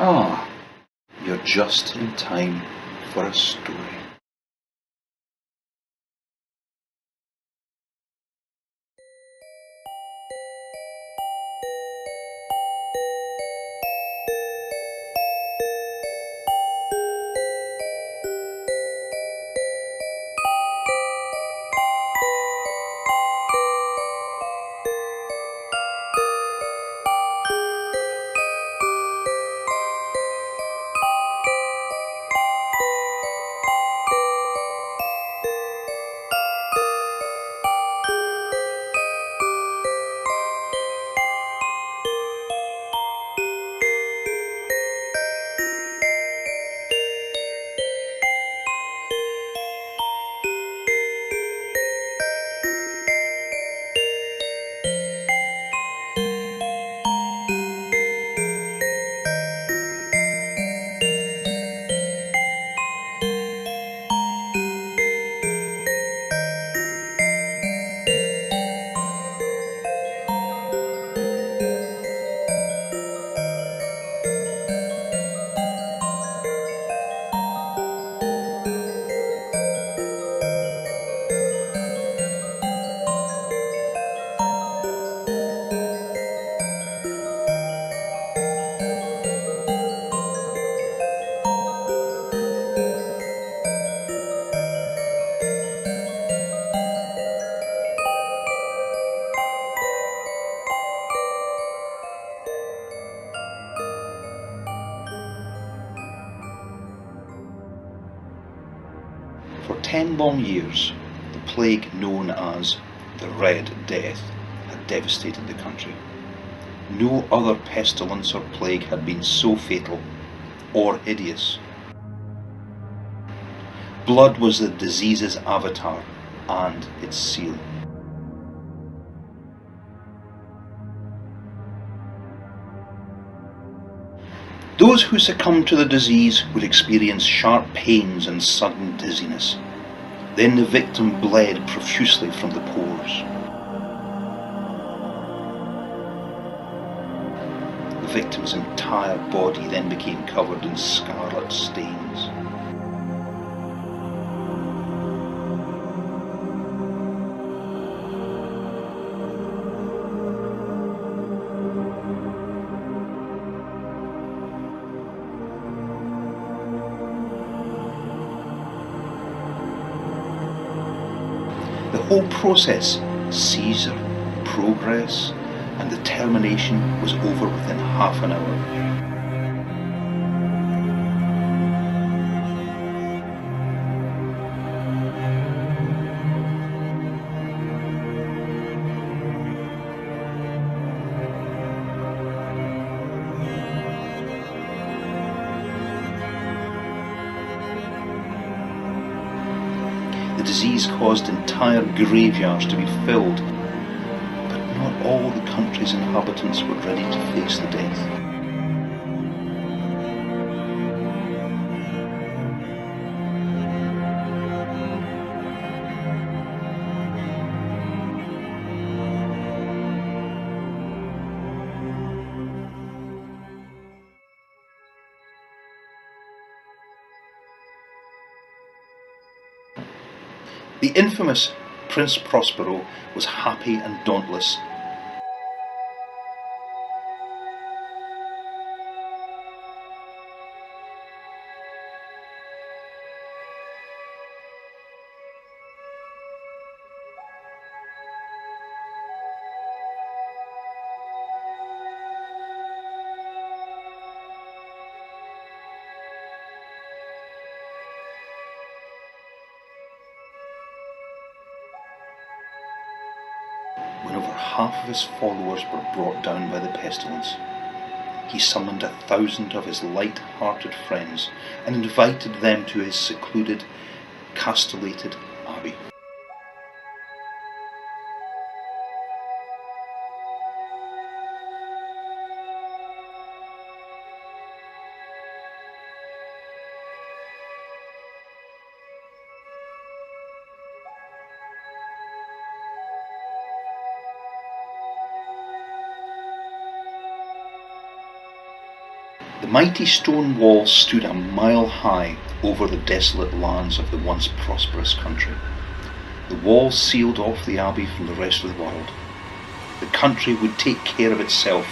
Ah, you're just in time for a story. For 10 long years, the plague known as the Red Death had devastated the country. No other pestilence or plague had been so fatal or hideous. Blood was the disease's avatar and its seal. Those who succumbed to the disease would experience sharp pains and sudden dizziness. Then the victim bled profusely from the pores. The victim's entire body then became covered in scarlet stains. The whole process, seizure, progress, and the termination was over within half an hour. The disease caused entire graveyards to be filled, but not all the country's inhabitants were ready to face the death. The infamous Prince Prospero was happy and dauntless. When over half of his followers were brought down by the pestilence, he summoned 1,000 of his light-hearted friends and invited them to his secluded, castellated abbey. The mighty stone wall stood a mile high over the desolate lands of the once prosperous country. The wall sealed off the abbey from the rest of the world. The country would take care of itself,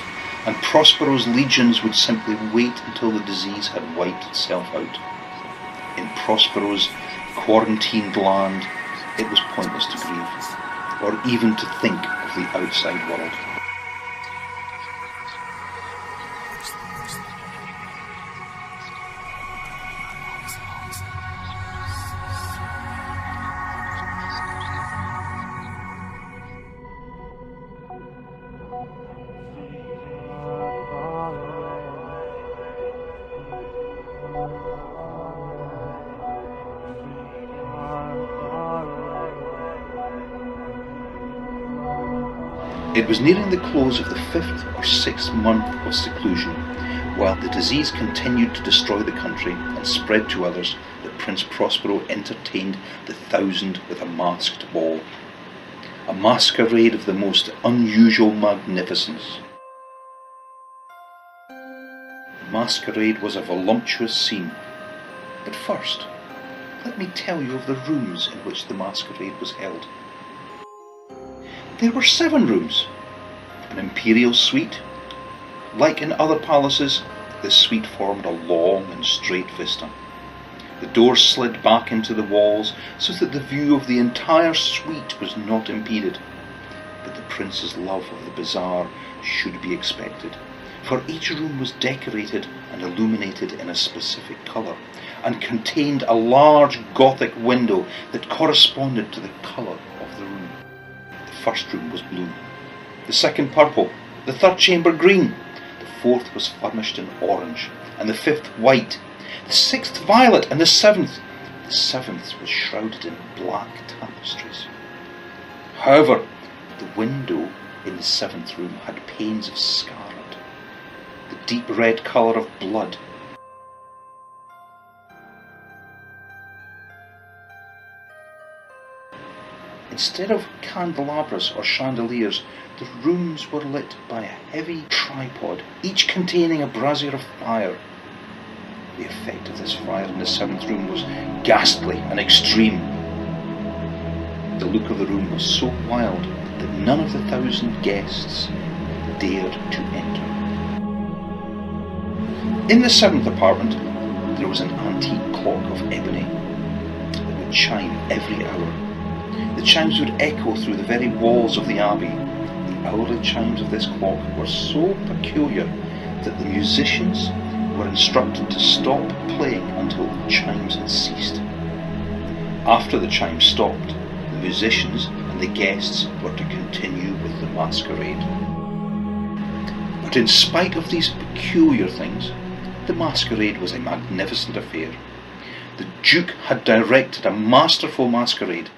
and Prospero's legions would simply wait until the disease had wiped itself out. In Prospero's quarantined land, it was pointless to grieve, or even to think of the outside world. It was nearing the close of the 5th or 6th month of seclusion, while the disease continued to destroy the country and spread to others, that Prince Prospero entertained the 1,000 with a masked ball. A masquerade of the most unusual magnificence. The masquerade was a voluptuous scene. But first, let me tell you of the rooms in which the masquerade was held. There were 7 rooms. An imperial suite. Like in other palaces, this suite formed a long and straight vista. The doors slid back into the walls so that the view of the entire suite was not impeded. But the prince's love of the bizarre should be expected, for each room was decorated and illuminated in a specific colour, and contained a large Gothic window that corresponded to the colour of the room. The first room was blue, the second purple, the third chamber green, the fourth was furnished in orange, and the 5th white, the 6th violet, and the 7th was shrouded in black tapestries. However, the window in the 7th room had panes of scarlet, the deep red colour of blood. Instead of candelabras or chandeliers, the rooms were lit by a heavy tripod, each containing a brazier of fire. The effect of this fire in the 7th room was ghastly and extreme. The look of the room was so wild that none of the 1,000 guests dared to enter. In the 7th apartment, there was an antique clock of ebony that would chime every hour. The chimes would echo through the very walls of the abbey. The hourly chimes of this clock were so peculiar that the musicians were instructed to stop playing until the chimes had ceased. After the chimes stopped, the musicians and the guests were to continue with the masquerade. But in spite of these peculiar things, the masquerade was a magnificent affair. The Duke had directed a masterful masquerade.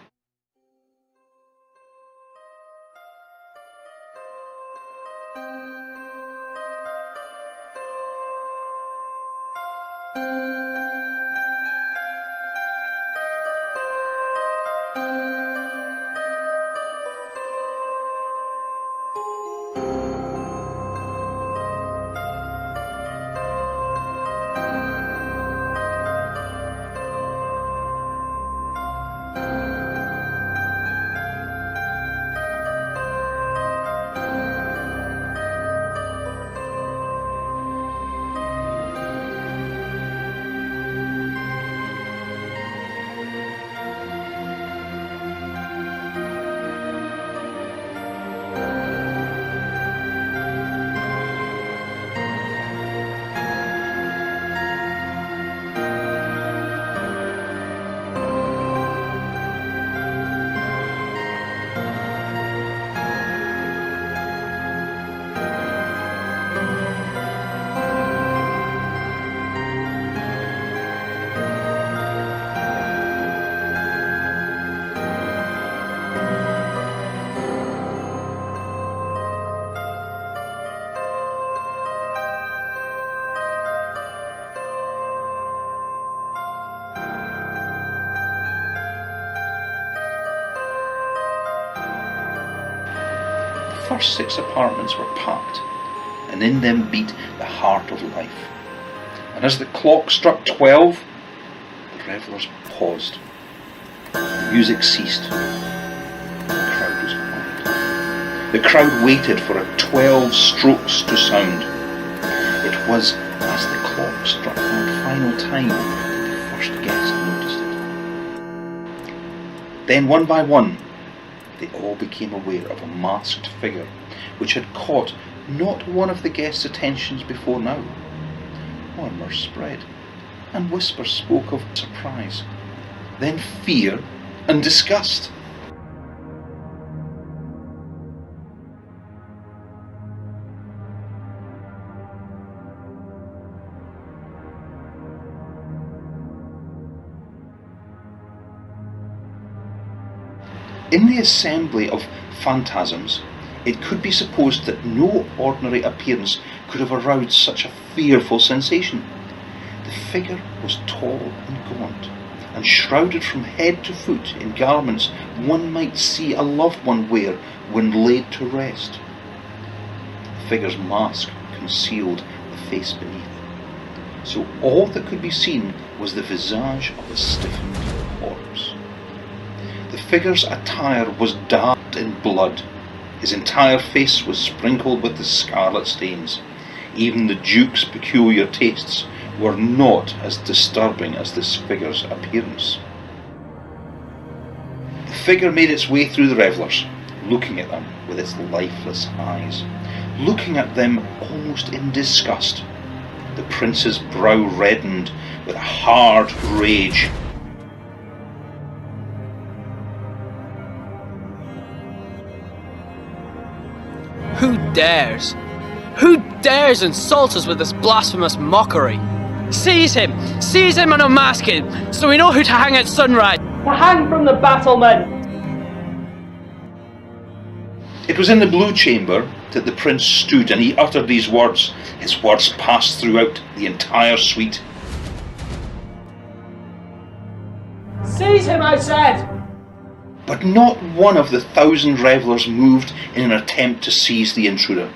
The first 6 apartments were packed, and in them beat the heart of life. And as the clock struck 12, the revellers paused. The music ceased. The crowd was quiet. The crowd waited for 12 strokes to sound. It was as the clock struck that final time that the first guest noticed it. Then, one by one, they all became aware of a masked figure which had caught not one of the guests' attentions before now. Murmurs spread, and whispers spoke of surprise, then fear and disgust. In the assembly of phantasms, it could be supposed that no ordinary appearance could have aroused such a fearful sensation. The figure was tall and gaunt, and shrouded from head to foot in garments one might see a loved one wear when laid to rest. The figure's mask concealed the face beneath, so all that could be seen was the visage of a stiffened corpse. The figure's attire was daubed in blood. His entire face was sprinkled with the scarlet stains. Even the Duke's peculiar tastes were not as disturbing as this figure's appearance. The figure made its way through the revellers, looking at them with its lifeless eyes, looking at them almost in disgust. The prince's brow reddened with a hard rage. Who dares? Who dares insult us with this blasphemous mockery? Seize him! Seize him and unmask him, so we know who to hang at sunrise! To hang from the battlement! It was in the blue chamber that the prince stood, and he uttered these words. His words passed throughout the entire suite. Seize him, I said! But not one of the 1,000 revellers moved in an attempt to seize the intruder.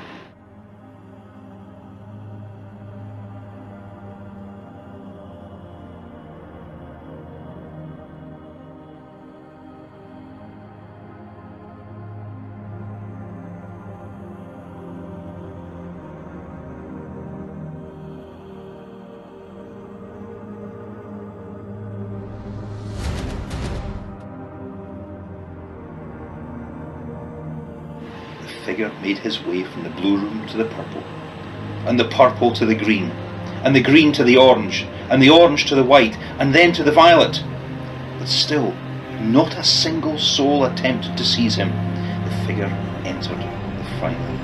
The figure made his way from the blue room to the purple, and the purple to the green, and the green to the orange, and the orange to the white, and then to the violet. But still, not a single soul attempted to seize him. The figure entered the final room.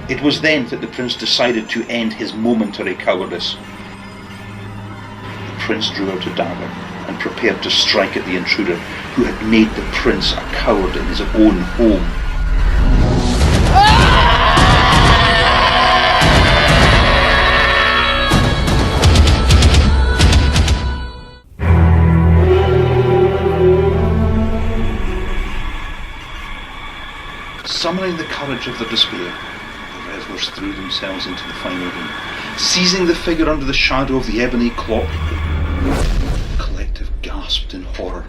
It was then that the prince decided to end his momentary cowardice. The prince drew out a dagger and prepared to strike at the intruder who had made the prince a coward in his own home. Summoning the courage of their despair, threw themselves into the final room, seizing the figure under the shadow of the ebony clock. The collective gasped in horror,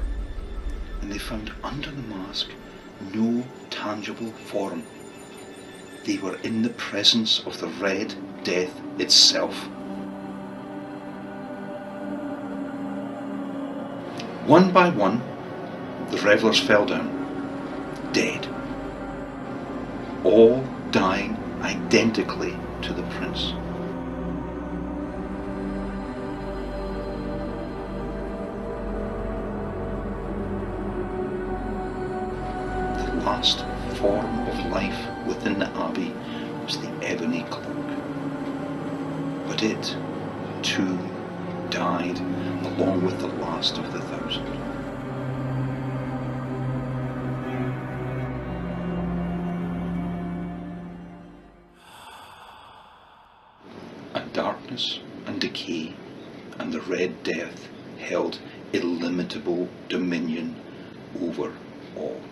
and they found under the mask no tangible form. They were in the presence of the Red Death itself. One by one, the revellers fell down, dead, all dying identically to the prince. The last form of life within the abbey was the ebony clock, but it, too, died along with the last of the 1,000. Darkness and decay and the Red Death held illimitable dominion over all.